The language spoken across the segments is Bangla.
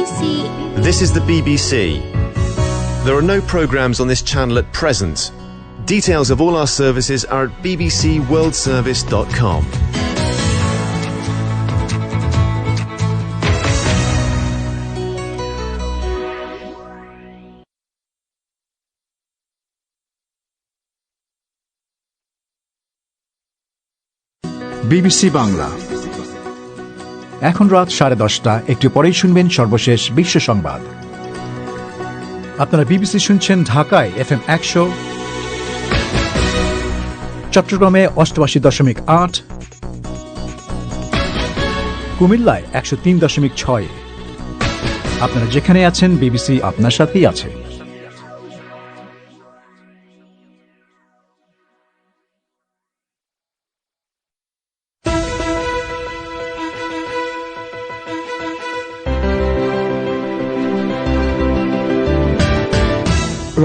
This is the BBC. There are no programmes on this channel at present. Details of all our services are at bbcworldservice.com. BBC Bangla. এখন রাত 10:30। একটু পরেই শুনবেন সর্বশেষ বিশ্ব সংবাদ। আপনারা বিবিসি শুনছেন ঢাকায় FM 100, চট্টগ্রামে 88.8, কুমিল্লায় 103.6। আপনারা যেখানে আছেন বিবিসি আপনার সাথেই আছে।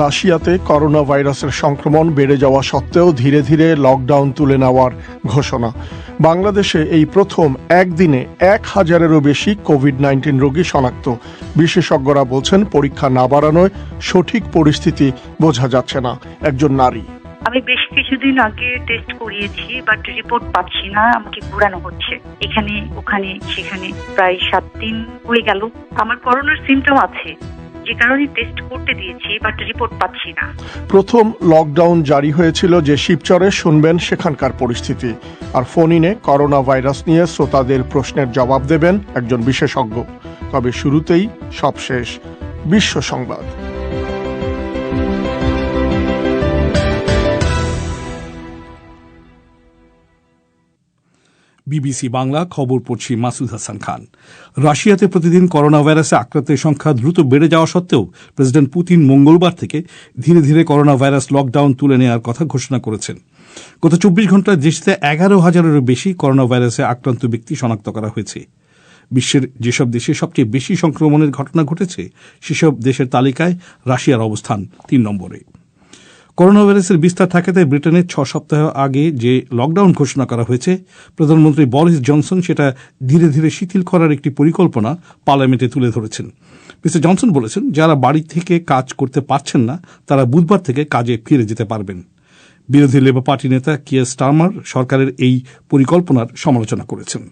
রাশিয়াতে করোনা ভাইরাসের সংক্রমণ বেড়ে যাওয়া সত্ত্বেও ধীরে ধীরে লকডাউন তুলে নেওয়ার ঘোষণা। বাংলাদেশে এই প্রথম একদিনে 1000-এরও বেশি কোভিড-19 রোগী শনাক্ত। বিশেষজ্ঞরা বলছেন পরীক্ষা না বাড়ানোয় সঠিক পরিস্থিতি বোঝা যাচ্ছে না। একজন নারী: আমি বেশ কিছুদিন আগে টেস্ট করিয়েছি, বাট রিপোর্ট পাচ্ছি না, আমাকে ঘোরানো হচ্ছে এখানে ওখানে সেখানে। প্রায় 7 দিন হয়ে গেল। আমার করোনার সিমটম আছে, যে কারণে টেস্ট করতে দিয়েছি, বাট রিপোর্ট পাচ্ছি না। প্রথম লকডাউন জারি হয়েছিল যে শিবচরে, শুনবেন সেখানকার পরিস্থিতি। আর ফোন ইনে করোনা ভাইরাস নিয়ে শ্রোতাদের প্রশ্নের জবাব দেবেন একজন বিশেষজ্ঞ। তবে শুরুতেই সবশেষ বিশ্ব সংবাদ। বিবিসি বাংলা খবর পড়ছি মাসুদ হাসান খান। রাশিয়াতে প্রতিদিন করোনা ভাইরাসে আক্রান্তের সংখ্যা দ্রুত বেড়ে যাওয়া সত্ত্বেও প্রেসিডেন্ট পুতিন মঙ্গলবার থেকে ধীরে ধীরে করোনা ভাইরাস লকডাউন তুলে নেওয়ার কথা ঘোষণা করেছেন। গত 24 ঘণ্টায় দেশে 11,000-এরও বেশি করোনা ভাইরাসে আক্রান্ত ব্যক্তি শনাক্ত করা হয়েছে। বিশ্বের যেসব দেশে সবচেয়ে বেশি সংক্রমণের ঘটনা ঘটেছে সেসব দেশের তালিকায় রাশিয়ার অবস্থান 3 নম্বরে। করোনা ভাইরাসের বিস্তার ঠেকাতে ব্রিটেনের 6 সপ্তাহ আগে যে লকডাউন ঘোষণা করা হয়েছে, প্রধানমন্ত্রী বরিস জনসন সেটা ধীরে ধীরে শিথিল করার একটি পরিকল্পনা পার্লামেন্টে তুলে ধরেছেন। মিস্টার জনসন বলেছেন, যারা বাড়ি থেকে কাজ করতে পারছেন না তারা বুধবার থেকে কাজে ফিরে যেতে পারবেন। বিরোধী লেবার পার্টি নেতা কিয়ার স্টারমার সরকারের এই পরিকল্পনার সমালোচনা করেছেন।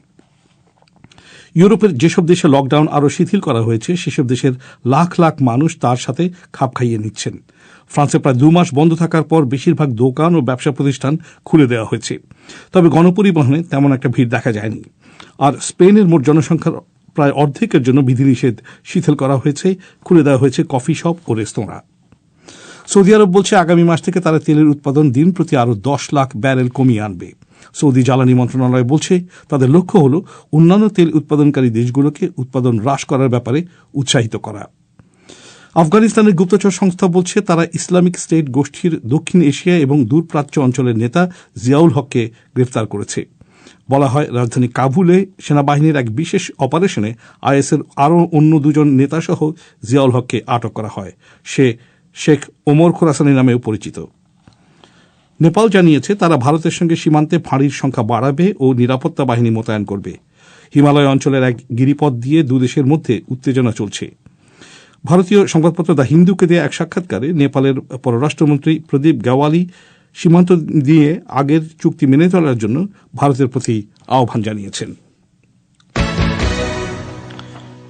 ইউরোপের যেসব দেশে লকডাউন আরও শিথিল করা হয়েছে সেসব দেশের লাখ লাখ মানুষ তার সাথে খাপ খাইয়ে নিচ্ছেন। ফ্রান্সে প্রায় 2 মাস বন্ধ থাকার পর বেশিরভাগ দোকান ও ব্যবসা প্রতিষ্ঠান খুলে দেওয়া হয়েছে, তবে গণপরিবহনে তেমন একটা ভিড় দেখা যায়নি। আর স্পেনের মোট জনসংখ্যার প্রায় অর্ধেকের জন্য বিধিনিষেধ শিথিল করা হয়েছে, খুলে দেওয়া হয়েছে কফি শপ ও রেস্তোরাঁ। সৌদি আরব বলছে আগামী মাস থেকে তারা তেলের উৎপাদন দিন প্রতি আরও 10 লাখ ব্যারেল কমিয়ে আনবে। সৌদি জ্বালানি মন্ত্রণালয় বলছে তাদের লক্ষ্য হল অন্যান্য তেল উৎপাদনকারী দেশগুলোকে উৎপাদন হ্রাস করার ব্যাপারে উৎসাহিত করা। আফগানিস্তানের গুপ্তচর সংস্থা বলছে তারা ইসলামিক স্টেট গোষ্ঠীর দক্ষিণ এশিয়া এবং দূরপ্রাচ্য অঞ্চলের নেতা জিয়াউল হককে গ্রেফতার করেছে। বলা হয়, রাজধানী কাবুলে সেনাবাহিনীর এক বিশেষ অপারেশনে আইএসের আরও অন্য 2 জন নেতাসহ জিয়াউল হককে আটক করা হয়। সে শেখ ওমর খোরাসানি নামেও পরিচিত। নেপাল জানিয়েছে তারা ভারতের সঙ্গে সীমান্তে ফাঁড়ির সংখ্যা বাড়াবে ও নিরাপত্তা বাহিনী মোতায়েন করবে। হিমালয় অঞ্চলের এক গিরিপথ দিয়ে 2 দেশের মধ্যে উত্তেজনা চলছে। ভারতীয় সংবাদপত্র দ্য হিন্দুকে দেয়া এক সাক্ষাৎকারে নেপালের পররাষ্ট্রমন্ত্রী প্রদীপ গ্যাওয়ালি সীমান্ত দিয়ে আগের চুক্তি মেনে চলার জন্য ভারতের প্রতি আহ্বান জানিয়েছেন।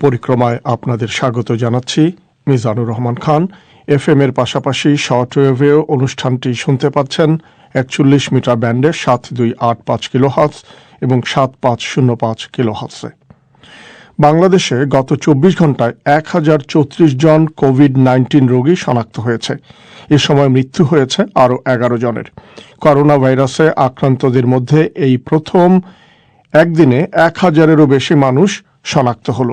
পরিক্রমায় আপনাদের স্বাগত জানাচ্ছি মিজানুর রহমান খান। FM এর পাশাপাশি শর্টওয়েভেও অনুষ্ঠানটি শুনতে পাচ্ছেন 41 মিটার ব্যান্ডে 7285 কিলোহার্টজ এবং 7505 কিলোহার্টজে। বাংলাদেশে গত 24 ঘণ্টায় 1034 জন কোভিড-19 রোগী শনাক্ত হয়েছে। এ সময় মৃত্যু হয়েছে আরও 11 জনের। করোনা ভাইরাসে আক্রান্তদের মধ্যে এই প্রথম একদিনে 1000-এরও বেশি মানুষ শনাক্ত হল।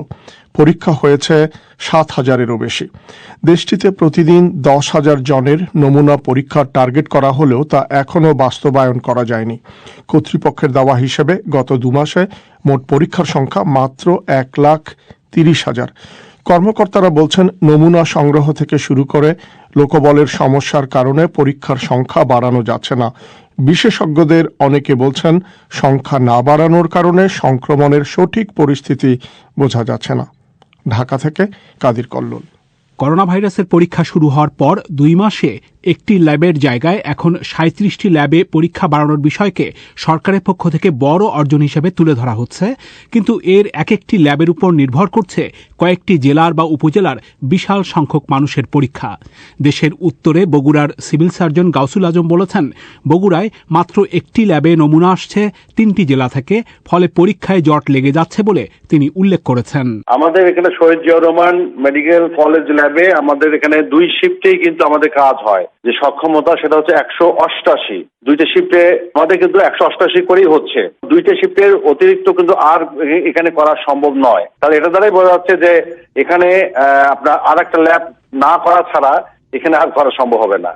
পরীক্ষা হয়েছে 7000-এরও বেশি। দেশটিতে প্রতিদিন 10,000 জনের নমুনা পরীক্ষার টার্গেট করা হলেও তা এখনও বাস্তবায়ন করা যায়নি। কর্তৃপক্ষের দাওয়া হিসেবে গত 2 মাসে মোট পরীক্ষার সংখ্যা মাত্র 1,30,000। কর্মকর্তারা বলছেন, নমুনা সংগ্রহ থেকে শুরু করে লোকবলের সমস্যার কারণে পরীক্ষার সংখ্যা বাড়ানো যাচ্ছে না। বিশেষজ্ঞদের অনেকে বলছেন, সংখ্যা না বাড়ানোর কারণে সংক্রমণের সঠিক পরিস্থিতি বোঝা যাচ্ছে না। ঢাকা থেকে কাদির কল্লোল। করোনা ভাইরাসের পরীক্ষা শুরু হওয়ার পর 2 মাসে একটি ল্যাবের জায়গায় এখন 37টি ল্যাবে পরীক্ষা বাড়ানোর বিষয়কে সরকারের পক্ষ থেকে বড় অর্জন হিসেবে তুলে ধরা হচ্ছে, কিন্তু এর এক একটি ল্যাবের উপর নির্ভর করছে কয়েকটি জেলার বা উপজেলার বিশাল সংখ্যক মানুষের পরীক্ষা। দেশের উত্তরে বগুড়ার সিভিল সার্জন গাউসুল আজম বলেছেন, বগুড়ায় মাত্র একটি ল্যাবে নমুনা আসছে 3টি জেলা থেকে, ফলে পরীক্ষায় জট লেগে যাচ্ছে বলে তিনি উল্লেখ করেছেন। আমাদের এখানে শহীদ জিয়াউর রহমান মেডিকেল কলেজ ল্যাবে আমাদের এখানে 2 শিফটেই কিন্তু আমাদের কাজ হয়। যে সক্ষমতা সেটা হচ্ছে 188, 2টা শিফটে আমাদের কিন্তু 188 করেই হচ্ছে। 2টা শিফটের অতিরিক্ত কিন্তু আর এখানে করা সম্ভব নয়। তাহলে এটা দ্বারাই বোঝা যাচ্ছে যে এখানে আপনার আর একটা ল্যাব না করা ছাড়া এখানে আর করা সম্ভব হবে না।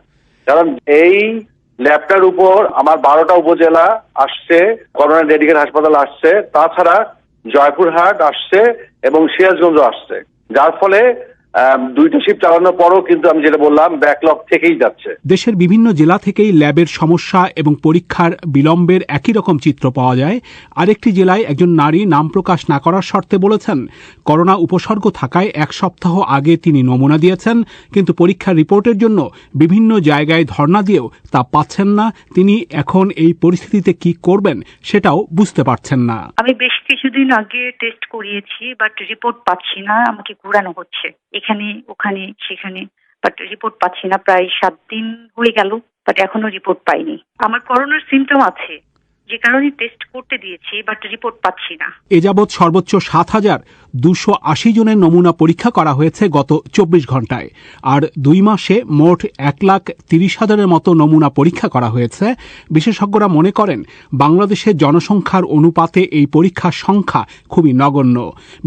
কারণ এই ল্যাবটার উপর আমার 12টা উপজেলা আসছে, করোনা ডেডিকেটেড হাসপাতাল আসছে, তাছাড়া জয়পুরহাট আসছে এবং সিরাজগঞ্জ আসছে, যার ফলে 2টা শিফট চালানোর পরও কিন্তু আমি যেটা বললাম ব্যাকলগ থেকেই যাচ্ছে। দেশের বিভিন্ন জেলা থেকেই ল্যাবের সমস্যা এবং পরীক্ষার বিলম্বের একই রকম চিত্র পাওয়া যায়। আরেকটি জেলায় একজন নারী নাম প্রকাশ না করার শর্তে বলেছেন, করোনা উপসর্গ থাকায় 1 সপ্তাহ আগে তিনি নমুনা দিয়েছেন, কিন্তু পরীক্ষার রিপোর্টের জন্য বিভিন্ন জায়গায় ধর্ণা দিয়েও তা পাচ্ছেন না। তিনি এখন এই পরিস্থিতিতে কি করবেন সেটাও বুঝতে পারছেন না। আমি বেশ কিছুদিন আগে টেস্ট করিয়েছি, বাট রিপোর্ট পাচ্ছি না, আমাকে ঘোরানো হচ্ছে এখানে ওখানে সেখানে, বাট রিপোর্ট পাচ্ছি না। প্রায় 7 দিন হয়ে গেল, বাট এখনো রিপোর্ট পাইনি। আমার করোনার সিমটম আছে, যে কারণে টেস্ট করতে দিয়েছি, বাট রিপোর্ট পাচ্ছি না। এ যাবৎ সর্বোচ্চ 7,280 জনের নমুনা পরীক্ষা করা হয়েছে গত 24 ঘন্টায়, আর 2 মাসে মোট 1,30,000-এর মতো নমুনা পরীক্ষা করা হয়েছে। বিশেষজ্ঞরা মনে করেন, বাংলাদেশের জনসংখ্যার অনুপাতে এই পরীক্ষার সংখ্যা খুবই নগণ্য।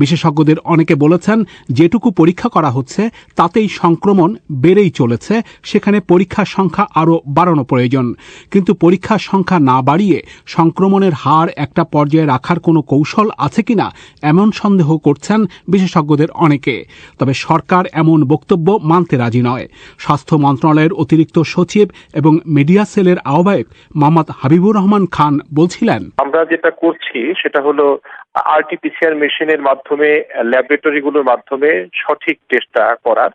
বিশেষজ্ঞদের অনেকে বলেছেন, যেটুকু পরীক্ষা করা হচ্ছে তাতেই সংক্রমণ বেড়েই চলেছে, সেখানে পরীক্ষার সংখ্যা আরও বাড়ানো প্রয়োজন। কিন্তু পরীক্ষার সংখ্যা না বাড়িয়ে সংক্রমণের হার একটা পর্যায়ে রাখার কোনো কৌশল আছে কিনা এমন সন্দেহ করছেন বিশেষজ্ঞদের অনেকে। তবে সরকার এমন বক্তব্য মানতে রাজি নয়। স্বাস্থ্য মন্ত্রণালয়ের অতিরিক্ত সচিব এবং মিডিয়া সেলের আহ্বায়ক মোহাম্মদ হাবিবুর রহমান খান বলছিলেন, আমরা যেটা করছি সেটা হলো আরটিপিসিআর মেশিনের মাধ্যমে, ল্যাবরেটরিগুলোর মাধ্যমে সঠিক টেস্টটা করার,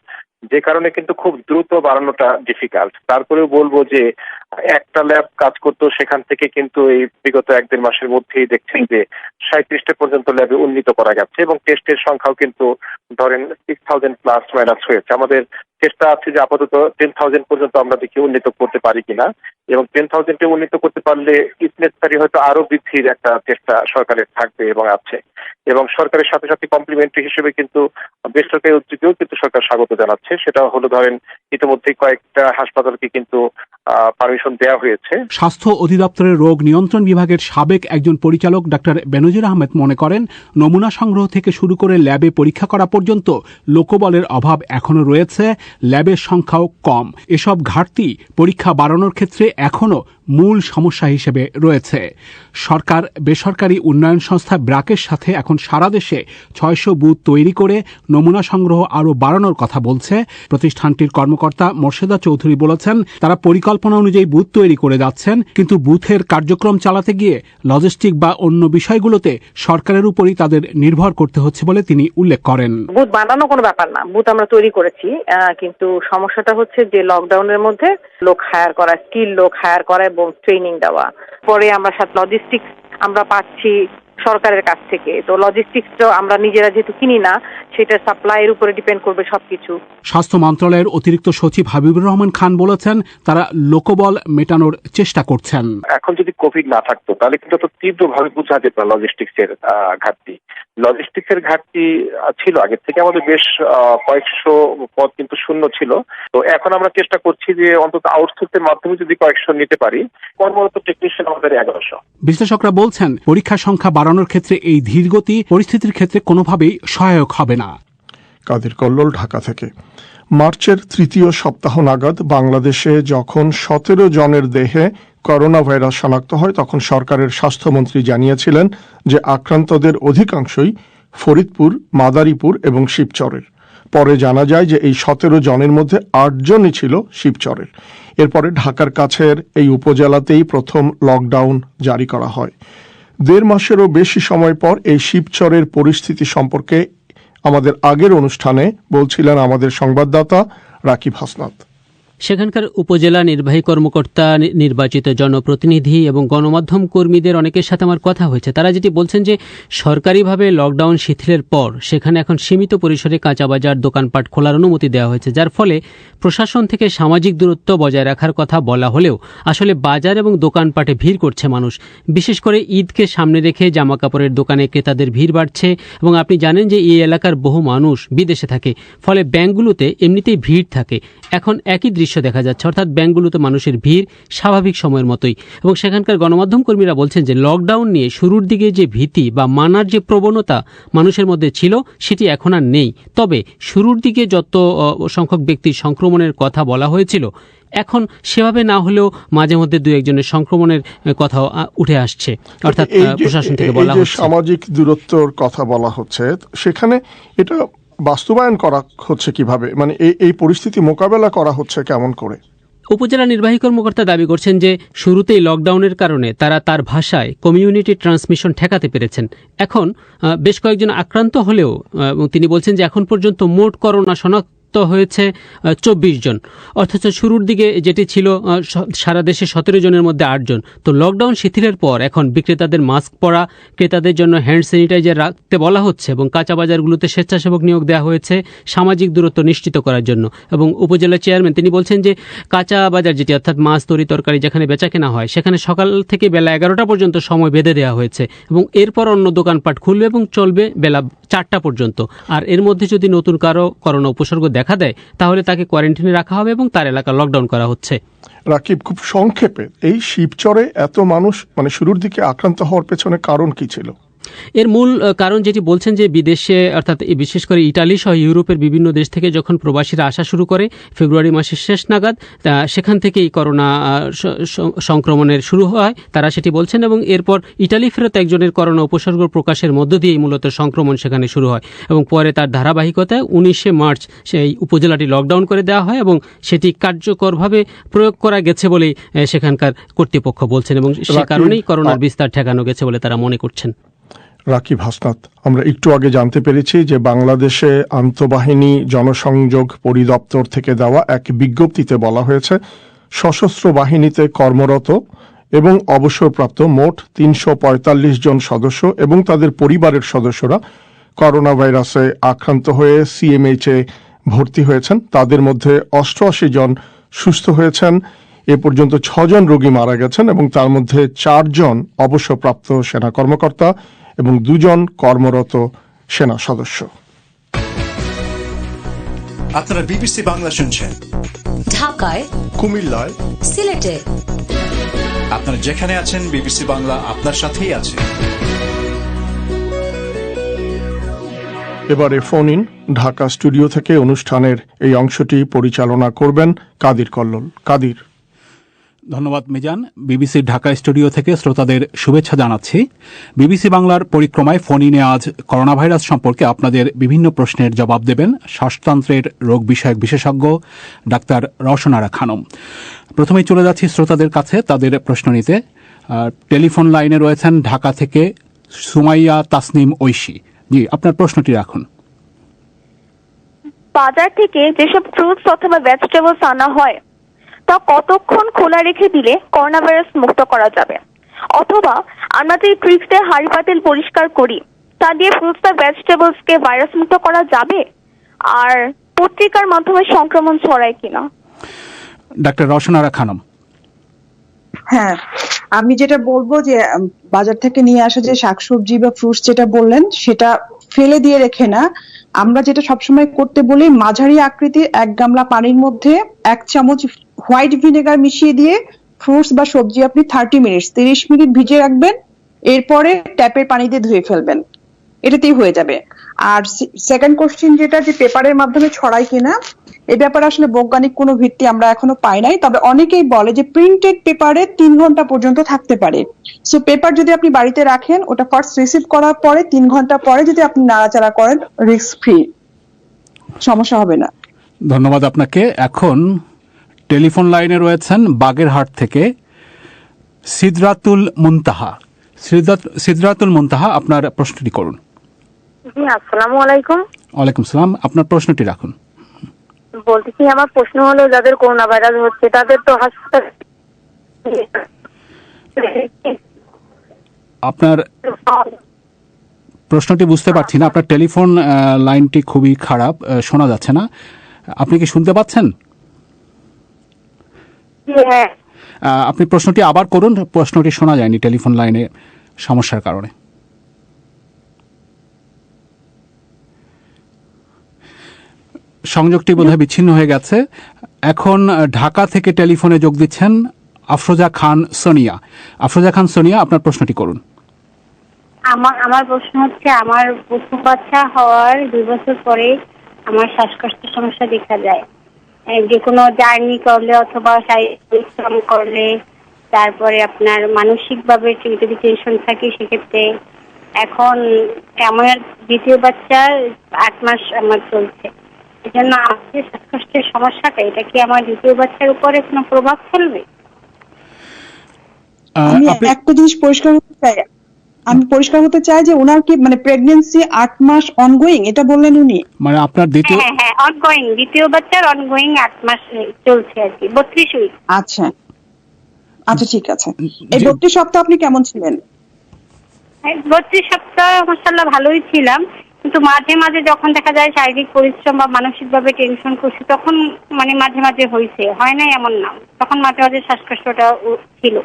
যে কারণে কিন্তু খুব দ্রুত বাড়ানোটা ডিফিকাল্ট। তারপরেও বলবো যে একটা ল্যাব কাজ করতো, সেখান থেকে কিন্তু এই বিগত 1-1.5 মাসের মধ্যেই দেখছেন যে 37টা পর্যন্ত ল্যাবে উন্নীত করা গেছে এবং টেস্টের সংখ্যাও কিন্তু ধরেন 6,000 প্লাস মাইনাস হয়েছে। আমাদের চেষ্টা আছে যে আপাতত 10,000 পর্যন্ত আমরা দেখি উন্নীত করতে পারি কিনা, এবং 10,000-কে উন্নীত করতে পারলে ইফ নেসেসারি হয়তো আরো বৃদ্ধির একটা চেষ্টা সরকারের থাকবে এবং আছে। এবং সরকারের সাথে সাথে কমপ্লিমেন্টারি হিসেবে কিন্তু বেসরকারি উদ্যোগেও কিন্তু সরকার স্বাগত জানাচ্ছে। সেটা হলো ধরেন ইতিমধ্যেই কয়েকটা হাসপাতালকে কিন্তু পারমিশন দেওয়া হয়েছে। স্বাস্থ্য অধিদপ্তরের রোগ নিয়ন্ত্রণ বিভাগের সাবেক একজন পরিচালক ডাক্তার বেনজির আহমেদ মনে করেন, নমুনা সংগ্রহ থেকে শুরু করে ল্যাবে পরীক্ষা করা পর্যন্ত লোকবলের অভাব এখনো রয়েছে, ল্যাবের সংখ্যাও কম। এসব ঘাটতি পরীক্ষা বাড়ানোর ক্ষেত্রে এখনো মূল সমস্যা হিসেবে রয়েছে। সরকার বেসরকারি উন্নয়ন সংস্থা ব্র্যাকের সাথে এখন সারা দেশে 600 বুথ তৈরি করে নমুনা সংগ্রহ আরও বাড়ানোর কথা বলছে। প্রতিষ্ঠানটির কর্মকর্তা মোর্শেদা চৌধুরী বলেছেন, তারা পরিকল্পনা অনুযায়ী বুথ তৈরি করে যাচ্ছেন, কিন্তু বুথের কার্যক্রম চালাতে গিয়ে লজিস্টিক বা অন্য বিষয়গুলোতে সরকারের উপরই তাদের নির্ভর করতে হচ্ছে বলে তিনি উল্লেখ করেন। বুথ বানানো কোনো ব্যাপার না, বুথ আমরা তৈরি করেছি, কিন্তু সমস্যাটা হচ্ছে যে লকডাউনের মধ্যে লোক হায়ার করা, স্কিল লোক হায়ার করা এবং ট্রেনিং দেওয়া। পরে আমরা সাথে লজিস্টিক্স আমরা পাচ্ছি সরকারের কাছ থেকে, তো লজিস্টিক্স আমরা নিজেরা যেহেতু কিনি না, সেটা সাপ্লাইয়ের উপরে ডিপেন্ড করবে সবকিছু। স্বাস্থ্য মন্ত্রণালয়ের অতিরিক্ত সচিব হাবিবুর রহমান খান বলেছেন, তারা লোকবল মেটানোর চেষ্টা করছেন। এখন যদি কোভিড না থাকতো তাহলে কিন্তু তো তীব্রভাবে বোঝা যেত লজিস্টিক্সের ঘাটতি। লজিস্টিক্সের ঘাটতি ছিল আগের থেকে, আমাদের বেশ কয়েকশো পদ কিন্তু শূন্য ছিল। তো এখন আমরা চেষ্টা করছি যে অন্তত আউটসোর্সের মাধ্যমে যদি কয়েকশো নিতে পারি। কর্মরত টেকনিশিয়ান আমাদের 1100। বিশ্লেষকরা বলছেন, পরীক্ষার সংখ্যা বাড়ানোর ক্ষেত্রে এই ধীরগতি পরিস্থিতির ক্ষেত্রে কোনোভাবেই সহায়ক হবে না। কাদির কল্লোল, ঢাকা থেকে। মার্চের 3য় সপ্তাহ নাগাদ বাংলাদেশে যখন 17 জনের দেহে করোনা ভাইরাস শনাক্ত হয়, তখন সরকারের স্বাস্থ্যমন্ত্রী জানিয়েছিলেন যে আক্রান্তদের অধিকাংশই ফরিদপুর, মাদারীপুর এবং শিবচরের। পরে জানা যায় যে এই 17 জনের মধ্যে 8 জনই ছিল শিবচরের। এরপরে ঢাকার কাছের এই উপজেলাতেই প্রথম লকডাউন জারি করা হয়। 1.5 মাসেরও বেশি সময় পর এই শিবচরের পরিস্থিতি সম্পর্কে আমাদের আগের অনুষ্ঠানে বলছিলেন আমাদের সংবাদদাতা রাকিব হাসনাত। সেখানকার উপজেলা নির্বাহী কর্মকর্তা, নির্বাচিত জনপ্রতিনিধি এবং গণমাধ্যম কর্মীদের অনেকের সাথে আমার কথা হয়েছে। তারা যেটি বলছেন যে সরকারিভাবে লকডাউন শিথিলের পর সেখানে এখন সীমিত পরিসরে কাঁচা বাজার, দোকানপাট খোলার অনুমতি দেওয়া হয়েছে, যার ফলে প্রশাসন থেকে সামাজিক দূরত্ব বজায় রাখার কথা বলা হলেও আসলে বাজার এবং দোকানপাটে ভিড় করছে মানুষ। বিশেষ করে ঈদকে সামনে রেখে জামাকাপড়ের দোকানে ক্রেতাদের ভিড় বাড়ছে এবং আপনি জানেন যে এই এলাকার বহু মানুষ বিদেশে থাকে, ফলে ব্যাংকগুলোতে এমনিতেই ভিড় থাকে। এখন একই দৃশ্য দেখা যাচ্ছে, অর্থাৎ ব্যাংকগুলোতে মানুষের ভিড় স্বাভাবিক সময়ের মতোই। এবং সেখানকার গণমাধ্যম কর্মীরা বলছেন যে লকডাউন নিয়ে শুরুর দিকে যে ভীতি বা মানার যে প্রবণতা মানুষের মধ্যে ছিল সেটি এখন আর নেই। তবে শুরুর দিকে যত সংখ্যক ব্যক্তির সংক্রমণের কথা বলা হয়েছিল, এখন সেভাবে না হলেও মাঝে মধ্যে দু একজনের সংক্রমণের কথাও উঠে আসছে, অর্থাৎ প্রশাসন থেকে বলা হচ্ছে। সামাজিক দূরত্বর কথা বলা হচ্ছে, সেখানে এটা বাস্তবায়ন করা হচ্ছে কিভাবে, মানে এই পরিস্থিতি মোকাবেলা করা হচ্ছে কেমন করে? উপজেলা নির্বাহী কর্মকর্তা দাবি করছেন যে শুরুতেই লকডাউনের কারণে তার ভাষায় কমিউনিটি ট্রান্সমিশন ঠেকাতে পেরেছেন। এখন বেশ কয়েকজন আক্রান্ত হলেও তিনি বলছেন যে এখন পর্যন্ত মোট করোনা শনাক্ত হয়েছে 24 জন, অথচ শুরুর দিকে যেটি ছিল সারা দেশে 17 জনের মধ্যে 8 জন। তো লকডাউন শিথিলের পর এখন বিক্রেতাদের মাস্ক পরা, ক্রেতাদের জন্য হ্যান্ড স্যানিটাইজার রাখতে বলা হচ্ছে এবং কাঁচা বাজারগুলোতে স্বেচ্ছাসেবক নিয়োগ দেওয়া হয়েছে সামাজিক দূরত্ব নিশ্চিত করার জন্য। এবং উপজেলা চেয়ারম্যান তিনি বলছেন যে কাঁচা বাজার যেটি, অর্থাৎ মাছ, তরি তরকারি যেখানে বেচা কেনা হয়, সেখানে সকাল থেকে বেলা 11টা পর্যন্ত সময় বেঁধে দেওয়া হয়েছে এবং এরপর অন্য দোকানপাট খুলবে এবং চলবে বেলা 4টা পর্যন্ত। আর এর মধ্যে যদি নতুন কারো করোনা উপসর্গ দেখা দেয় তাহলে তাকে কোয়ারেন্টাইনে রাখা হবে এবং তার এলাকা লকডাউন করা হচ্ছে। রাকিব, খুব সংক্ষেপে এই শিবচরে এত মানুষ মানে শুরুর দিকে আক্রান্ত হওয়ার পেছনে কারণ কি ছিল? এর মূল কারণ যেটি বলছেন যে বিদেশে, অর্থাৎ বিশেষ করে ইটালি সহ ইউরোপের বিভিন্ন দেশ থেকে যখন প্রবাসীরা আসা শুরু করে ফেব্রুয়ারি মাসের শেষ নাগাদ, সেখান থেকেই করোনা সংক্রমণের শুরু হয় তারা সেটি বলছেন। এবং এরপর ইটালি ফেরত একজনের করোনা উপসর্গ প্রকাশের মধ্য দিয়েই মূলত সংক্রমণ সেখানে শুরু হয় এবং পরে তার ধারাবাহিকতায় 19শে মার্চ সেই উপজেলাটি লকডাউন করে দেওয়া হয় এবং সেটি কার্যকরভাবে প্রয়োগ করা গেছে বলেই সেখানকার কর্তৃপক্ষ বলছেন এবং সে কারণেই করোনার বিস্তার ঠেকানো গেছে বলে তারা মনে করছেন। রাকিব হাসনাত, আমরা একটু আগে জানতে পেরেছি যে বাংলাদেশে আন্তঃবাহিনী জনসংযোগ পরিদপ্তর থেকে দেওয়া এক বিজ্ঞপ্তিতে বলা হয়েছে সশস্ত্র বাহিনীতে কর্মরত এবং অবসরপ্রাপ্ত মোট 345 জন সদস্য এবং তাদের পরিবারের সদস্যরা করোনা ভাইরাসে আক্রান্ত হয়ে সিএমএইচে ভর্তি হয়েছেন। তাদের মধ্যে 88 জন সুস্থ হয়েছেন। এ পর্যন্ত 6 জন রোগী মারা গেছেন এবং তার মধ্যে 4 জন অবসরপ্রাপ্ত সেনা কর্মকর্তা এবং 2 জন কর্মরত সেনা সদস্য। আপনারা বিবিসি বাংলা শুনছেন ঢাকায়, কুমিল্লায়, সিলেটে। আপনারা যেখানে আছেন বিবিসি বাংলা আপনার সাথেই আছে। এবারে ফোন ইন। ঢাকা স্টুডিও থেকে অনুষ্ঠানের এই অংশটি পরিচালনা করবেন কাদির কল্লোল। কাদির। ধন্যবাদ মিজান। বিবিসির ঢাকা স্টুডিও থেকে শ্রোতাদের শুভেচ্ছা জানাচ্ছি। বিবিসি বাংলার পরিক্রমায় ফোন ইনে আজ করোনা ভাইরাস সম্পর্কে আপনাদের বিভিন্ন প্রশ্নের জবাব দেবেন শ্বাসতন্ত্রের রোগ বিষয়ক বিশেষজ্ঞ ডাক্তার রওশনারা খানম। প্রথমেই চলে যাচ্ছি শ্রোতাদের কাছে তাদের প্রশ্ন নিতে। টেলিফোন লাইনে রয়েছেন ঢাকা থেকে সুমাইয়া তাসনিম ঐশী। জি, আপনার প্রশ্নটি রাখুন। বাজার থেকে যেসব ফ্রুটস অথবা ভেজিটেবলস আনা হয় তা কতক্ষণ খোলা রেখে দিলে করোনা ভাইরাস মুক্ত করা যাবে? অথবা আমরা যে ট্রিক্স দিয়ে হাঁড়ি পাতিল পরিষ্কার করি তা দিয়ে ফ্রুটস বা ভেজিটেবলস কে ভাইরাস মুক্ত করা যাবে? আর পত্রিকার মাধ্যমে সংক্রমণ ছড়ায় কিনা? ডাক্তার রওশনারা খানম। হ্যাঁ, আমি যেটা বলবো যে বাজার থেকে নিয়ে আসা যে শাকসবজি বা ফ্রুটস যেটা বললেন সেটা ফেলে দিয়ে রেখে না, আমরা যেটা সবসময় করতে বলি মাঝারি আকৃতির 1 গামলা পানির মধ্যে 1 চামচ হোয়াইট ভিনেগার মিশিয়ে দিয়ে ফ্রুটস বা সবজি আপনি 30 মিনিট ভিজিয়ে রাখবেন, এরপরে ট্যাপের পানি দিয়ে ধুয়ে ফেলবেন, এটাতেই হয়ে যাবে। আর সেকেন্ড কোশ্চেন যেটা যে পেপারের মাধ্যমে ছড়ায় কিনা, এই ব্যাপারে আসলে বৈজ্ঞানিক কোনো ভিত্তি আমরা এখনো পাই নাই। তবে অনেকেই বলে যে প্রিন্টেড পেপারে 3 ঘন্টা পর্যন্ত থাকতে পারে। সো পেপার যদি আপনি বাড়িতে রাখেন, ওটা ফার্স্ট রিসিভ করার পরে 3 ঘন্টা পরে যদি আপনি নাড়াচাড়া করেন, রিস্ক ফ্রি, সমস্যা হবে না। ধন্যবাদ আপনাকে। এখন টেলিফোন লাইনে রয়েছেন বাগেরহাট থেকে সিদরাতুল মুনতাহা। সিদরাতুল মুনতাহা, আপনার প্রশ্নটি করুন। জি, আসসালামু আলাইকুম। ওয়ালাইকুম সালাম, আপনার প্রশ্নটি রাখুন। বলতেছি, আমার প্রশ্ন হলো যাদের করোনা ভাইরাস হচ্ছে তাদের তো হাসপাতাল, আপনার প্রশ্নটি বুঝতে পারছি না, আপনার টেলিফোন লাইনটি খুবই খারাপ, শোনা যাচ্ছে না। আপনি কি শুনতে পাচ্ছেন? হ্যাঁ, আপনি প্রশ্নটি আবার করুন, প্রশ্নটি শোনা যায়নি টেলিফোন লাইনে সমস্যার কারণে। সংযোগটি বোধহয় বিচ্ছিন্ন হয়ে গেছে। এখন ঢাকা থেকে টেলিফোনে যোগ দিচ্ছেন আফরোজা খান সোনিয়া। আফরোজা খান সোনিয়া, আপনার প্রশ্নটি করুন। আমার প্রশ্ন হচ্ছে, আমার প্রথম বাচ্চা হওয়ার 2 বছর পরে আমার শ্বাসকষ্টের সমস্যা দেখা যায়। যে কোনো জার্নি করলে অথবা শারীরিক পরিশ্রম করলে, তারপরে আপনার মানসিকভাবে যদি টেনশন থাকে সেক্ষেত্রে। এখন আমার দ্বিতীয় বাচ্চার 8 মাস আমার চলছে, এই জন্য আমাদের শ্বাসকষ্টের সমস্যাটা, এটা কি আমার দ্বিতীয় বাচ্চার উপরে কোনো প্রভাব ফেলবে? আমি একটা জিনিস পরিষ্কার হতে চাই যে ওনার কি মানে প্রেগন্যান্সি 8 মাস অনগোয়িং, এটা বললেন উনি? মানে আপনার দ্বিতীয়, হ্যাঁ অনগোয়িং, দ্বিতীয় বাচ্চার অনগোয়িং 8 মাস চলছে আর কি, 32 উইক। আচ্ছা আচ্ছা, ঠিক আছে। এই 32 সপ্তাহ আপনি কেমন ছিলেন? 32 সপ্তাহ মাশাআল্লাহ ভালোই ছিলাম, কিন্তু মাঝে মাঝে যখন দেখা যায় শারীরিক পরিশ্রম বা মানসিকভাবে টেনশন করছি তখন মানে মাঝে মাঝে হয়েছে, হয় না এমন না, তখন মাঝে মাঝে শ্বাসকষ্টটা ছিল।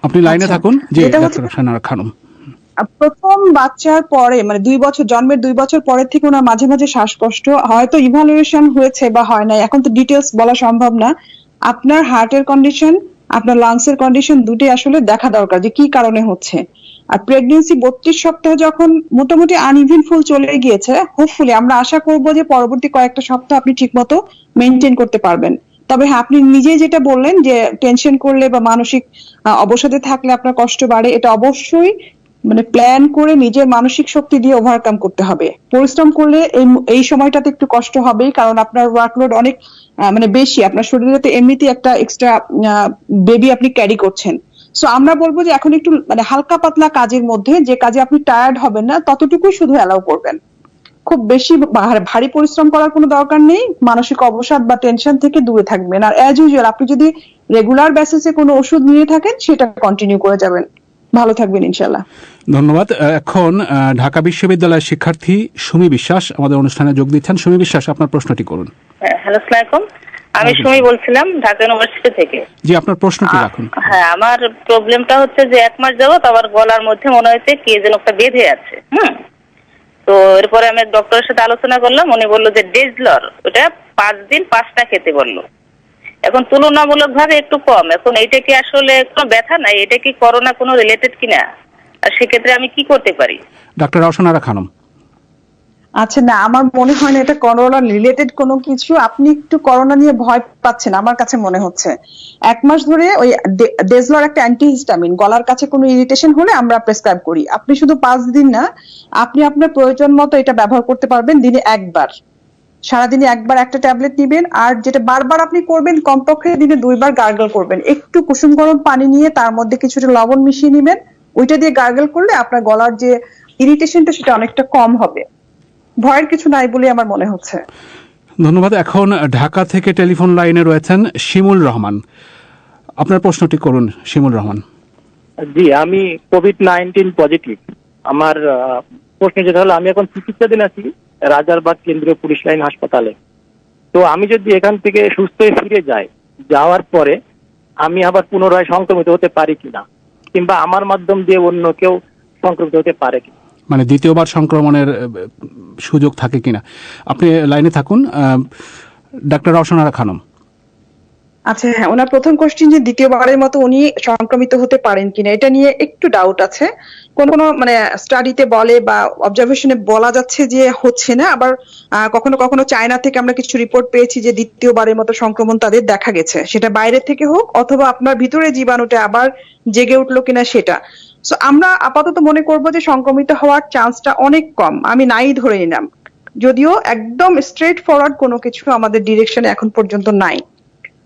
আপনি লাইনে থাকুন। জি, ডাক্তার সানারা খানম। প্রথম বাচ্চার পরে মানে 2 বছর, জন্মের 2 বছর পরে থেকে ওনার মাঝে মাঝে শ্বাসকষ্ট হয়তো ইভালুয়েশন হয়েছে বা হয় না, এখন তো ডিটেলস বলা সম্ভব না। আপনার হার্টের কন্ডিশন, আপনার লাংসের কন্ডিশন দুটোই আসলে দেখা দরকার যে কি কারণে হচ্ছে। আর প্রেগন্যান্সি 32 সপ্তাহ যখন মোটামুটি আনইভেন্টফুল চলে গিয়েছে, হোপফুলি আমরা আশা করব যে পরবর্তী কয়েকটা সপ্তাহ আপনি ঠিকমতো মেইনটেইন করতে পারবেন। তবে হ্যাঁ, আপনি নিজেই যেটা বললেন যে টেনশন করলে বা মানসিক অবসাদে থাকলে আপনার কষ্ট বাড়ে, এটা অবশ্যই মানে প্ল্যান করে নিজের মানসিক শক্তি দিয়ে ওভারকাম করতে হবে। পরিশ্রম করলে এই সময়টাতে একটু কষ্ট হবেই, কারণ আপনার ওয়ার্কলোড অনেক মানে বেশি, আপনার শরীরে তো এমনিতেই একটা এক্সট্রা বেবি আপনি ক্যারি করছেন। সো আমরা বলবো যে এখন একটু মানে হালকা পাতলা কাজের মধ্যে, যে কাজে আপনি টায়ার্ড হবেন না ততটুকুই শুধু অ্যালাউ করবেন। খুব বেশি ভারী পরিশ্রম করার কোনো দরকার নেই। মানসিক অবসাদ বা টেনশন থেকে দূরে থাকবেন। আর অ্যাজ ইউজুয়াল আপনি যদি রেগুলার বেসিসে কোনো ওষুধ নিয়ে থাকেন সেটা কন্টিনিউ করে যাবেন। ভালো থাকবেন ইনশাআল্লাহ। ধন্যবাদ। এখন ঢাকা বিশ্ববিদ্যালয়ের শিক্ষার্থী সুমি বিশ্বাস আমাদের অনুষ্ঠানে যোগ দিচ্ছেন। সুমি বিশ্বাস, আপনার প্রশ্নটি করুন। হ্যালো, আসসালামু আলাইকুম। আমি সুমি বলছিলাম ঢাকা ইউনিভার্সিটি থেকে। জি, আপনার প্রশ্নটি রাখুন। হ্যাঁ, আমার প্রবলেমটা হচ্ছে যে 1 মাস যাবত আমার গলার মধ্যে মনে হচ্ছে কে যেন একটা বেঁধে আছে। তো এরপরে আমি ডক্টরের সাথে আলোচনা করলাম, উনি বললো যে ডেজলর, ওটা 5 দিন 5টা খেতে বললো। এখন তুলনামূলক ভাবে একটু কম। এখন এইটা কি আসলে কোনো ব্যথা নাই, এটা কি করোনা কোনো রিলেটেড কিনা, আর সেক্ষেত্রে আমি কি করতে পারি? ডাক্তার রওশনারা খানম। আচ্ছা, না, আমার মনে হয় না এটা করোনা রিলেটেড কোনো কিছু। আপনি একটু করোনা নিয়ে ভয় পাচ্ছেন আমার কাছে মনে হচ্ছে। 1 মাস ধরে ওই ডেজলর একটা অ্যান্টিহিস্টামিন, গলার কাছে কোনো ইরিটেশন হলে আমরা প্রেসক্রাইব করি। আপনি শুধু 5 দিন না, আপনি আপনার প্রয়োজন মতো এটা ব্যবহার করতে পারবেন। দিনে 1 বার, সারাদিনে 1 বার একটা ট্যাবলেট নিবেন। আর যেটা বারবার আপনি করবেন, কমপক্ষে দিনে 2 বার গার্গল করবেন। একটু কুসুম গরম পানি নিয়ে তার মধ্যে কিছুটা লবণ মিশিয়ে নিবেন, ওইটা দিয়ে গার্গল করলে আপনার গলার যে ইরিটেশনটা সেটা অনেকটা কম হবে। ভয়ের কিছু নাই বলে আমার মনে হচ্ছে। ধন্যবাদ। এখন ঢাকা থেকে টেলিফোন লাইনে রয়েছেন শিমুল রহমান। আপনার প্রশ্নটি করুন শিমুল রহমান। জি, আমি কোভিড-19 পজিটিভ। আমার প্রশ্ন যেটা হলো, আমি এখন চিকিৎসাধীন আছি রাজারবাগ কেন্দ্রীয় পুলিশ লাইন হাসপাতালে। তো আমি যদি এখান থেকে সুস্থ হয়ে ফিরে যাই, যাওয়ার পরে আমি আবার পুনরায় সংক্রমিত হতে পারি কিনা, কিংবা আমার মাধ্যম দিয়ে অন্য কেউ সংক্রমিত হতে পারে কিনা, মানে দ্বিতীয়বার সংক্রমণের সুযোগ থাকে কিনা। আপনি লাইনে থাকুন। ডাক্তার রওশনারা খানম। আচ্ছা, হ্যাঁ, ওনার প্রথম কোশ্চেন যে দ্বিতীয়বারের মতো উনি সংক্রমিত হতে পারেন কিনা, এটা নিয়ে একটু ডাউট আছে। কোন মানে স্টাডিতে বলে বা অবজারভেশনে বলা যাচ্ছে যে হচ্ছে না, আবার কখনো কখনো চায়না থেকে আমরা কিছু রিপোর্ট পেয়েছি যে দ্বিতীয়বারের মতো সংক্রমণ তাদের দেখা গেছে, সেটা বাইরে থেকে হোক অথবা আপনার ভিতরে জীবাণুটা আবার জেগে উঠলো কিনা সেটা। সো আমরা আপাতত মনে করব যে সংক্রমিত হওয়ার চান্সটা অনেক কম, আমি নাই ধরে নিলাম, যদিও একদম স্ট্রেট ফরওয়ার্ড কোনো কিছু আমাদের ডিরেকশনে এখন পর্যন্ত নাই।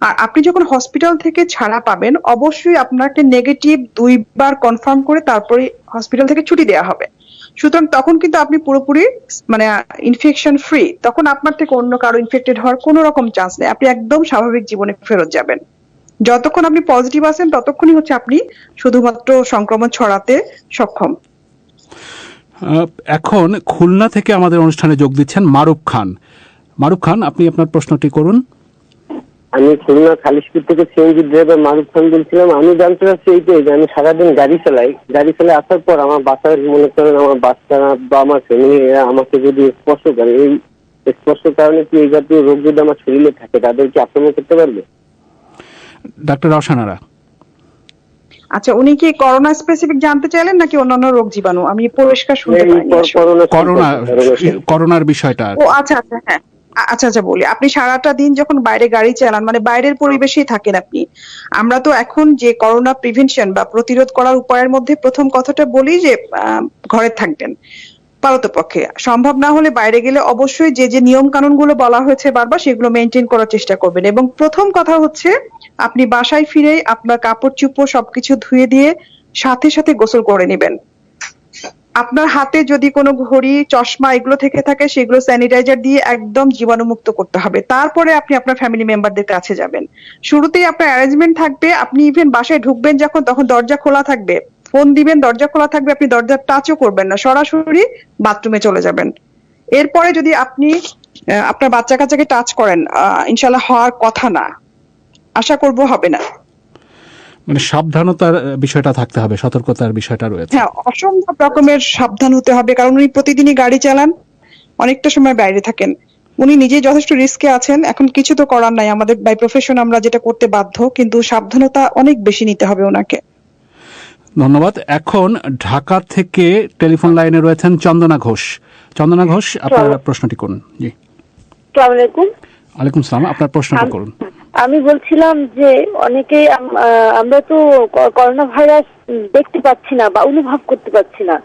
আর আপনি যখন হসপিটাল থেকে ছাড়া পাবেন, অবশ্যই আপনাকে নেগেটিভ 2 বার কনফার্ম করে তারপরে হসপিটাল থেকে ছুটি দেওয়া হবে। সুতরাং তখন কিন্তু আপনি পুরোপুরি মানে ইনফেকশন ফ্রি, তখন আপনার থেকে অন্য কারো ইনফেক্টেড হওয়ার কোনো রকম চান্স নেই, আপনি একদম স্বাভাবিক জীবনে ফেরত যাবেন। যতক্ষণ আপনি পজিটিভ আছেন ততক্ষণই হচ্ছে আপনি শুধুমাত্র সংক্রমণ ছড়াতে সক্ষম। এখন খুলনা থেকে আমাদের অনুষ্ঠানে যোগ দিচ্ছেন মারুফ খান। মারুফ খান, আপনি আপনার প্রশ্নটি করুন। আমি খুলনা খালিশপুর থেকে সিএনজি ড্রাইভার মারুফ খান বলছিলাম। আমি জানতে চাচ্ছি এইটাই যে আমি সারাদিন গাড়ি চালাই আসার পর আমার বাসার মনে করেন আমার বাচ্চা বা আমার ফ্যামিলি আমাকে যদি স্পর্শ করে, এই স্পর্শ কারণে কি এই জাতীয় রোগ যদি আমার শরীরে থাকে তাদের কি আক্রমণ করতে পারবে? ডাক্তার রওশন আরা। আচ্ছা, উনি কি করোনা স্পেসিফিক জানতে চাইলেন নাকি অন্যান্য রোগ জীবাণু? আমি পরিষ্কার শুনতে পাইনি। করোনার বিষয়টা। ও আচ্ছা আচ্ছা, হ্যাঁ আচ্ছা বলি। আপনি সারাটা দিন যখন বাইরে গাড়ি চালান, মানে বাইরের পরিবেশেই থাকেন আপনি, আমরা তো এখন যে করোনা প্রিভেনশন বা প্রতিরোধ করার উপায়ের মধ্যে প্রথম কথাটা বলি যে ঘরে থাকবেন। পারতপক্ষে সম্ভব না হলে বাইরে গেলে অবশ্যই যে নিয়ম কানুন গুলো বলা হয়েছে বারবার সেগুলো মেনটেন করার চেষ্টা করবেন। এবং প্রথম কথা হচ্ছে আপনি বাসায় ফিরে আপনার কাপড় চোপড় সবকিছু ধুয়ে দিয়ে সাথে সাথে গোসল করে নেবেন। আপনার হাতে যদি কোনো ঘড়ি চশমা এগুলো থেকে থাকে সেগুলো স্যানিটাইজার দিয়ে একদম জীবাণুমুক্ত করতে হবে। তারপরে আপনি আপনার ফ্যামিলি মেম্বারদের কাছে যাবেন। শুরুতেই আপনার অ্যারেঞ্জমেন্ট থাকবে, আপনি ইভেন বাসায় ঢুকবেন তখন দরজা খোলা থাকবে, ফোন দিবেন, দরজা খোলা থাকবে, আপনি দরজা টাচও করবেন না, সরাসরি বাথরুমে চলে যাবেন। এরপরে যদি আপনি আপনার বাচ্চা কাচ্চাকে টাচ করেন, ইনশাল্লাহ হওয়ার কথা না, আশা করব হবে না। মানে সাবধানতার বিষয়টা থাকতে হবে, সতর্কতার বিষয়টা রয়েছে। হ্যাঁ, অসম্ভব রকমের সাবধান হতে হবে, কারণ উনি প্রতিদিনই গাড়ি চালান, অনেকটা সময় বাইরে থাকেন, উনি নিজেই যথেষ্ট রিস্কে আছেন। এখন কিছু তো করার নাই, আমাদের বাই প্রফেশন আমরা যেটা করতে বাধ্য, কিন্তু সাবধানতা অনেক বেশি নিতে হবে ওনাকে। ধন্যবাদ। এখন ঢাকা থেকে টেলিফোন লাইনে রয়েছেন চন্দনা ঘোষ। চন্দনা ঘোষ, আপনার প্রশ্নটি করুন। জি, আসসালামু আলাইকুম। ওয়ালাইকুম সালাম, আপনার প্রশ্নটি করুন। আমি বলছিলাম যে অনেকেই আমরা তো করোনা ভাইরাস দেখতে পাচ্ছি না বা অনুভব করতে পারছি না,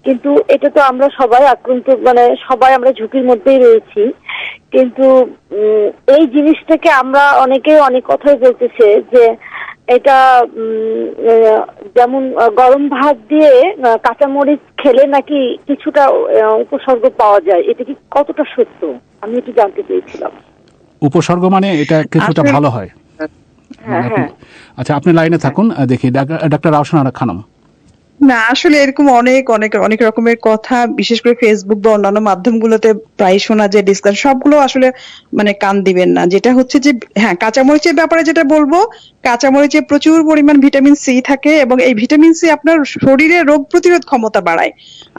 কিন্তু এটা তো আমরা সবাই আক্রান্ত, মানে সবাই আমরা ঝুঁকির মধ্যেই রয়েছি। কিন্তু এই জিনিসটাকে আমরা অনেকেই অনেক কথাই বলতেছে যে এটা যেমন গরম ভাত দিয়ে কাঁচামরিচ খেলে নাকি কিছুটা উপসর্গ পাওয়া যায়, এটা কি কতটা সত্য আমি একটু জানতে চেয়েছিলাম। উপসর্গ মানে এটা কিছুটা ভালো হয়? আচ্ছা, আপনি লাইনে থাকুন, দেখি ডাক্তার রওশন আরা খানম। না, আসলে এরকম অনেক অনেক অনেক রকমের কথা বিশেষ করে ফেসবুক বা অন্যান্য মাধ্যমগুলোতে প্রায় শোনা যায়, ডিসকাস, সবগুলো আসলে মানে কান দিবেন না। যেটা হচ্ছে যে হ্যাঁ, কাঁচামরিচের ব্যাপারে যেটা বলবো, কাঁচামরিচে প্রচুর পরিমাণ ভিটামিন সি থাকে এবং এই ভিটামিন সি আপনার শরীরে রোগ প্রতিরোধ ক্ষমতা বাড়ায়।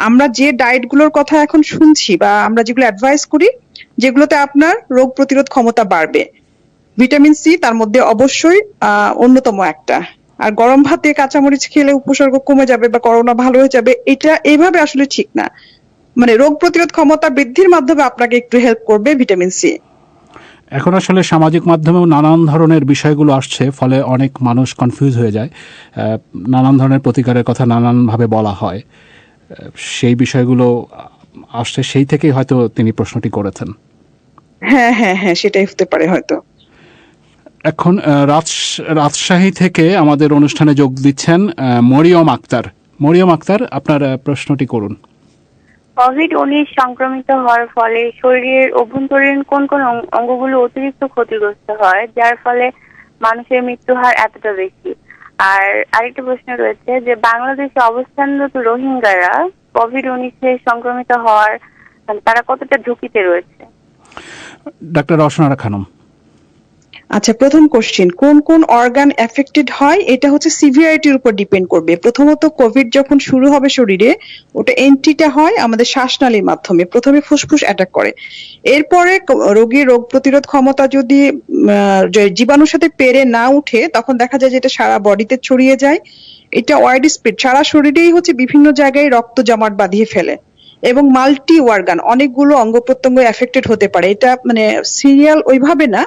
আমরা যে ডায়েট গুলোর কথা এখন শুনছি বা আমরা যেগুলো অ্যাডভাইস করি, যেগুলোতে আপনার রোগ প্রতিরোধ ক্ষমতা বাড়বে, ভিটামিন সি তার মধ্যে অবশ্যই অন্যতম একটা। আর গরম ভাতে কাঁচামরিচ খেলে উপসর্গ কমে যাবে বা করোনা ভালো হয়ে যাবে, এটা এইভাবে আসলে ঠিক না। মানে রোগ প্রতিরোধ ক্ষমতা বৃদ্ধির মাধ্যমে আপনাকে একটু হেল্প করবে ভিটামিন সি। এখন আসলে সামাজিক মাধ্যমেও নানান ধরনের বিষয়গুলো আসছে, ফলে অনেক মানুষ কনফিউজ হয়ে যায়, নানান ধরনের প্রতিকারের কথা নানানভাবে বলা হয়, সেই বিষয়গুলো আসছে, সেই থেকেই হয়তো তিনি প্রশ্নটি করেছেন। হ্যাঁ হ্যাঁ হ্যাঁ, সেটাই হতে পারে হয়তো। এখন রাজশাহী থেকে আমাদের অনুষ্ঠানে যোগ দিচ্ছেন মরিয়ম আক্তার। মরিয়ম আক্তার, আপনার প্রশ্নটি করুন। কোভিড-19 সংক্রমিত হওয়ার ফলে শরীরের অভ্যন্তরীণ কোন কোন অঙ্গগুলো অতিরিক্ত ক্ষতিগ্রস্ত হয় যার ফলে মানুষের মৃত্যু হার এতটা বেশি? আর আরেকটা প্রশ্ন রয়েছে যে বাংলাদেশে অবস্থানরত রোহিঙ্গারা কোভিড-19 সংক্রমিত হওয়ার তারা কতটা ঝুঁকিতে রয়েছে? ডাক্তার রওশন আরা খানম। আচ্ছা, প্রথম কোশ্চেন, কোন কোন অর্গান এফেক্টেড হয়, এটা হচ্ছে সিভিয়ারিটির উপর ডিপেন্ড করবে। প্রথমত কোভিড যখন শুরু হবে শরীরে, ওটা এন্ট্রিটা হয় আমাদের শ্বাসনালীর মাধ্যমে, প্রথমে ফুসফুস অ্যাটাক করে, এরপরে রোগীর রোগ প্রতিরোধ ক্ষমতা যদি জীবাণুর সাথে পেরে না উঠে তখন দেখা যায় যে এটা সারা বডিতে ছড়িয়ে যায়। এটা ওয়াইড স্প্রেড, সারা শরীরেই হচ্ছে বিভিন্ন জায়গায় রক্ত জমাট বাঁধিয়ে ফেলে এবং মাল্টি অর্গান অনেকগুলো অঙ্গ প্রত্যঙ্গ এফেক্টেড হতে পারে। এটা মানে সিরিয়াল ওইভাবে না,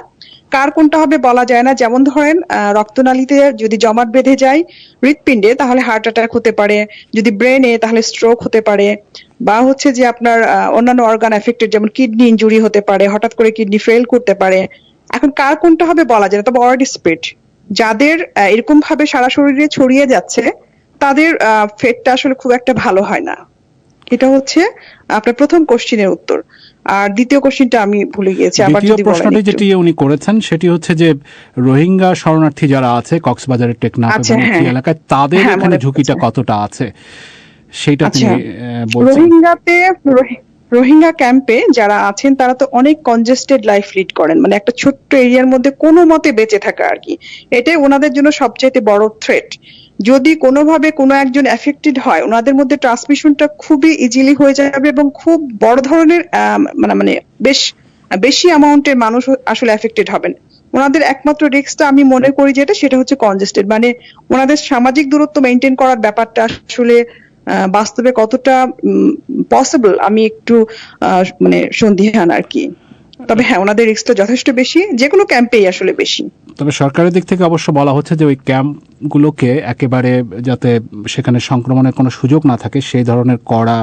কার কোনটা হবে বলা যায় না। যেমন ধরেন রক্তনালীতে যদি জমাট বেঁধে যায় হৃৎপিণ্ডে তাহলে হার্ট অ্যাটাক হতে পারে, যদি ব্রেনে তাহলে স্ট্রোক হতে পারে, বা হচ্ছে যে আপনার অন্যান্য অর্গান এফেক্টেড যেমন কিডনি ইনজুরি হতে পারে, হঠাৎ করে কিডনি ফেল করতে পারে। এখন কার কোনটা হবে বলা যায় না, তবে ওয়াইড স্প্রেড যাদের এরকম ভাবে সারা শরীরে ছড়িয়ে যাচ্ছে তাদের ফেটটা আসলে খুব একটা ভালো হয় না। এটা হচ্ছে আপনার প্রথম কোশ্চেনের উত্তর। আর দ্বিতীয় কোশ্চেনটা আমি ভুলে গিয়েছি, আবার দ্বিতীয় যদি প্রশ্নটি বলেন যেটি উনি করেছেন সেটি হচ্ছে যে রোহিঙ্গা শরণার্থী যারা আছে কক্সবাজারের টেকনাফ আচ্ছা, এবং হ্যাঁ। এলাকায় তাদের হ্যাঁ, এখানে মনে ঝুঁকিটা পড়েছে। কতটা আছে সেটা আচ্ছা, তিনি বলছেন। রোহিঙ্গা ক্যাম্পে যারা আছেন তারা তো অনেক কনজেস্টেড লাইফ লিড করেন, মানে একটা ছোট্ট এরিয়ার মধ্যে কোনো মতে বেঁচে থাকা আর কি, এটাই ওনাদের জন্য সবচেয়ে বড় থ্রেট। যদি কোনোভাবে কোনো একজন এফেক্টেড হয় ওনাদের মধ্যে ট্রান্সমিশনটা খুবই ইজিলি হয়ে যাবে এবং খুব বড় ধরনের মানে বেশি অ্যামাউন্টের মানুষ আসলে এফেক্টেড হবেন। ওনাদের একমাত্র রিস্কটা আমি মনে করি সেটা হচ্ছে কনজেস্টেড, মানে ওনাদের সামাজিক দূরত্ব মেনটেন করার ব্যাপারটা আসলে বাস্তবে কতটা পসিবল আমি একটু মানে সন্দিহান আর কি। তবে হ্যাঁ, ওনাদের রিস্কটা যথেষ্ট বেশি, যে কোনো ক্যাম্পেই আসলে বেশি। তবে সরকারের দিক থেকে অবশ্য বলা হচ্ছে যে ওই ক্যাম্পগুলোকে একেবারে যাতে সেখানে সংক্রমণের কোনো সুযোগ না থাকে সেই ধরনের কড়া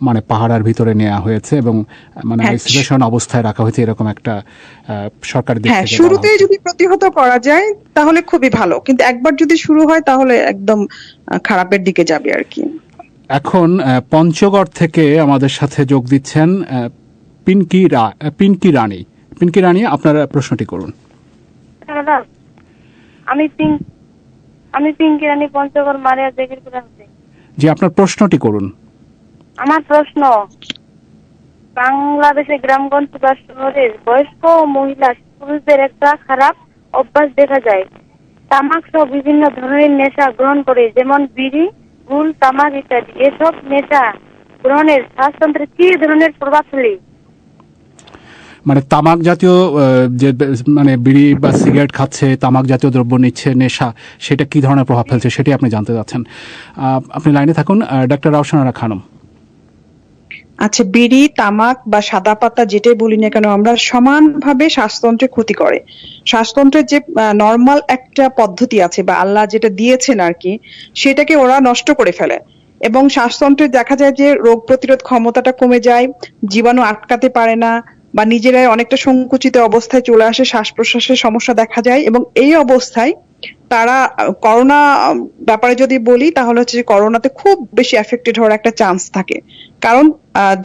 মানে পাহাড়ার ভিতরে নেওয়া হয়েছে এবং মানে আইসোলেশন অবস্থায় রাখা হয়েছে, এরকম একটা সরকারের দিক থেকে শুরুতে যদি প্রতিহত করা যায় তাহলে খুবই ভালো, কিন্তু একবার যদি শুরু হয় তাহলে একদম খারাপের দিকে যাবে আর কি। এখন পঞ্চগড় থেকে আমাদের সাথে যোগ দিচ্ছেন পিনকি রানী, আপনার প্রশ্নটি করুন। আমি পিঙ্কি রানী, পঞ্চগড় মারিয়া জেগিরপুর। জি, আপনার প্রশ্নটি করুন। আমার প্রশ্ন, বাংলাদেশে গ্রামগঞ্জ বা শহরের বয়স্ক মহিলা পুরুষদের একটা খারাপ অভ্যাস দেখা যায়, তামাক সহ বিভিন্ন ধরনের নেশা গ্রহণ করে, যেমন বিড়ি, গুল, তামাক ইত্যাদি। এসব নেশা গ্রহণের স্বাস্থ্যতন্ত্রে কি ধরনের প্রভাব ফেলে? মানে তামাক জাতীয় যে মানে বিড়ি বা সিগারেট খাচ্ছে, তামাক জাতীয় দ্রব্য নিচ্ছে, নেশা, সেটা কি ধরনের প্রভাব ফেলছে সেটি আপনি জানতে চাচ্ছেন। আপনি লাইনে থাকুন। ডাক্তার রওশনারা খানম। আচ্ছা, বিড়ি, তামাক বা সাদা পাতা যেটাই বলি না কেন, আমরা সমানভাবে শ্বাসতন্ত্রে ক্ষতি করে। শ্বাসতন্ত্রের যে নর্মাল একটা পদ্ধতি আছে বা আল্লাহ যেটা দিয়েছেন আর কি, সেটাকে ওরা নষ্ট করে ফেলে এবং শ্বাসতন্ত্রে দেখা যায় যে রোগ প্রতিরোধ ক্ষমতাটা কমে যায়, জীবাণু আটকাতে পারে না বা নিজেরাই অনেকটা সংকুচিত অবস্থায় চলে আসে, শ্বাস প্রশ্বাসের সমস্যা দেখা যায়। এবং এই অবস্থায় তারা করোনা ব্যাপারে যদি বলি তাহলে হচ্ছে যে করোনাতে খুব বেশি এফেক্টেড হওয়ার একটা চান্স থাকে, কারণ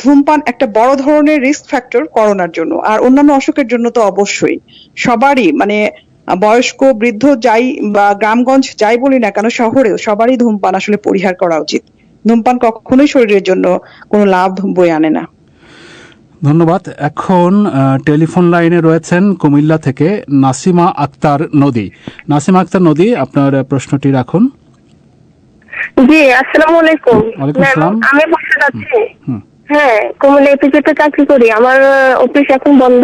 ধূমপান একটা বড় ধরনের রিস্ক ফ্যাক্টর করোনার জন্য, আর অন্যান্য অসুখের জন্য তো অবশ্যই। সবারই মানে বয়স্ক, বৃদ্ধ যাই বা গ্রামগঞ্জ যাই বলি না কেন, শহরেও সবারই ধূমপান আসলে পরিহার করা উচিত। ধূমপান কখনোই শরীরের জন্য কোনো লাভ বয়ে আনে না। ধন্যবাদ। এখন টেলিফোন লাইনে রয়েছেন কুমিল্লা থেকে নাসিমা আক্তার নদী, আপনার প্রশ্নটি রাখুন। জি, আসসালামু আলাইকুম। ওয়ালাইকুম আসসালাম। আমি বসে যাচ্ছি। হ্যাঁ, কুমিল্লা এপিজেতে চাকরি করি। আমার অফিস এখন বন্ধ,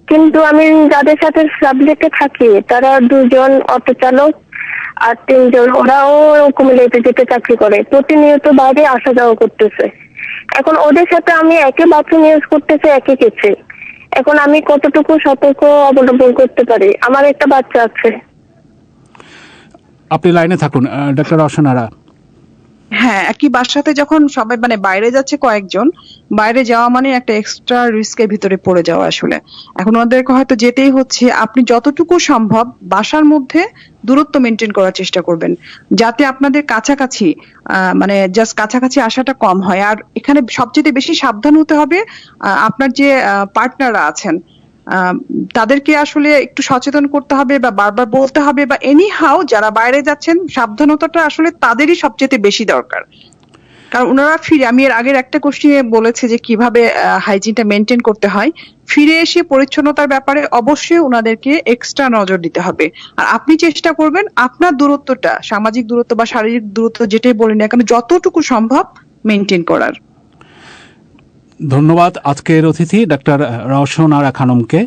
কিন্তু আমি যাদের সাথে সাবজেক্টে থাকি তারা 2 জন অটো চালক আর 3 জন, ওরাও কুমিল্লা এপিজেতে চাকরি করে, প্রতিনিয়ত বাইরে আসা যাওয়া করতেছে। এখন ওদের সাথে আমি একই বাথরুম ইউজ করতেছি, একই কিছু। এখন আমি কতটুকু সতর্ক অবলম্বন করতে পারি? আমার একটা বাচ্চা আছে। আপনি লাইনে থাকুন। ডাক্তার রওশনারা। হ্যাঁ, একই বাসাতে যখন সবাই মানে বাইরে যাচ্ছে কয়েকজন, বাইরে যাওয়া মানে একটা এক্সট্রা রিস্কের ভিতরে পড়ে যাওয়া আসলে। এখন ওদেরকে হয়তো যেতেই হচ্ছে, আপনি যতটুকু সম্ভব বাসার মধ্যে দূরত্ব মেনটেন করার চেষ্টা করবেন, যাতে আপনাদের কাছাকাছি মানে জাস্ট কাছাকাছি আসাটা কম হয়। আর এখানে সবচেয়ে বেশি সাবধান হতে হবে আপনার যে পার্টনাররা আছেন তাদেরকে আসলে একটু সচেতন করতে হবে বা বারবার বলতে হবে, বা এনি হাউ যারা বাইরে যাচ্ছেন সাবধানতাটা আসলে তাদেরই সবচেয়ে বেশি দরকার। কারণ ওনারা ফিরে, আমি এর আগের একটা কোশ্চেনে বলেছি যে কিভাবে হাইজিনটা মেনটেন করতে হয়, ফিরে এসে পরিচ্ছন্নতার ব্যাপারে অবশ্যই ওনাদেরকে এক্সট্রা নজর দিতে হবে। আর আপনি চেষ্টা করবেন আপনার দূরত্বটা, সামাজিক দূরত্ব বা শারীরিক দূরত্ব যেটাই বলি না কেন, যতটুকু সম্ভব মেনটেন করার। ধন্যবাদ আজকের অতিথি ডাক্তার রওশনারা খানমকে।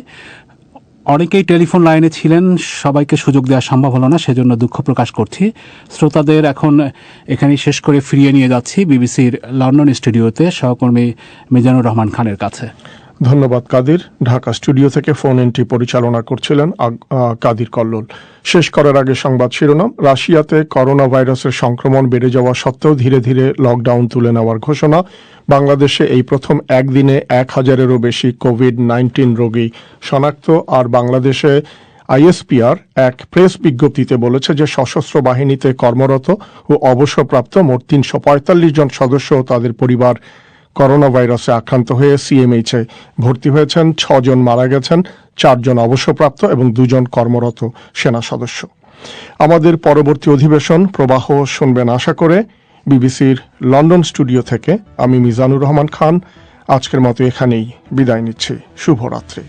অনেকেই টেলিফোন লাইনে ছিলেন, সবাইকে সুযোগ দেওয়া সম্ভব হলো না, সেজন্য দুঃখ প্রকাশ করছি। শ্রোতাদের এখন এখানেই শেষ করে ফিরিয়ে নিয়ে যাচ্ছি বিবিসির লন্ডন স্টুডিওতে সহকর্মী মিজানুর রহমান খানের কাছে। ধন্যবাদ কাদির। ঢাকা স্টুডিও থেকে ফোন ইনটি পরিচালনা করছিলেন কাদির কল্লোল। শেষ করার আগে সংবাদ শিরোনাম। রাশিয়াতে করোনা ভাইরাসের সংক্রমণ বেড়ে যাওয়া সত্ত্বেও ধীরে ধীরে লকডাউন তুলে নেওয়ার ঘোষণা। বাংলাদেশে এই প্রথম একদিনে 1000-এরও বেশি কোভিড-19 রোগী শনাক্ত। আর বাংলাদেশে আইএসপিআর এক প্রেস বিজ্ঞপ্তিতে বলেছে যে সশস্ত্র বাহিনীতে কর্মরত ও অবসরপ্রাপ্ত মোট ৩৪৫ জন সদস্য ও তাদের পরিবার করোনা ভাইরাসে আক্রান্ত হয়ে সিএমএইচে ভর্তি হয়েছেন। ৬ জন মারা গেছেন, ৪ জন অবসরপ্রাপ্ত এবং ২ জন কর্মরত সেনা সদস্য। আমাদের পরবর্তী অধিবেশন প্রবাহ শুনবেন আশা করে। বিবিসির লন্ডন স্টুডিও থেকে আমি মিজানুর রহমান খান আজকের মতো এখানেই বিদায় নিচ্ছি। শুভরাত্রি।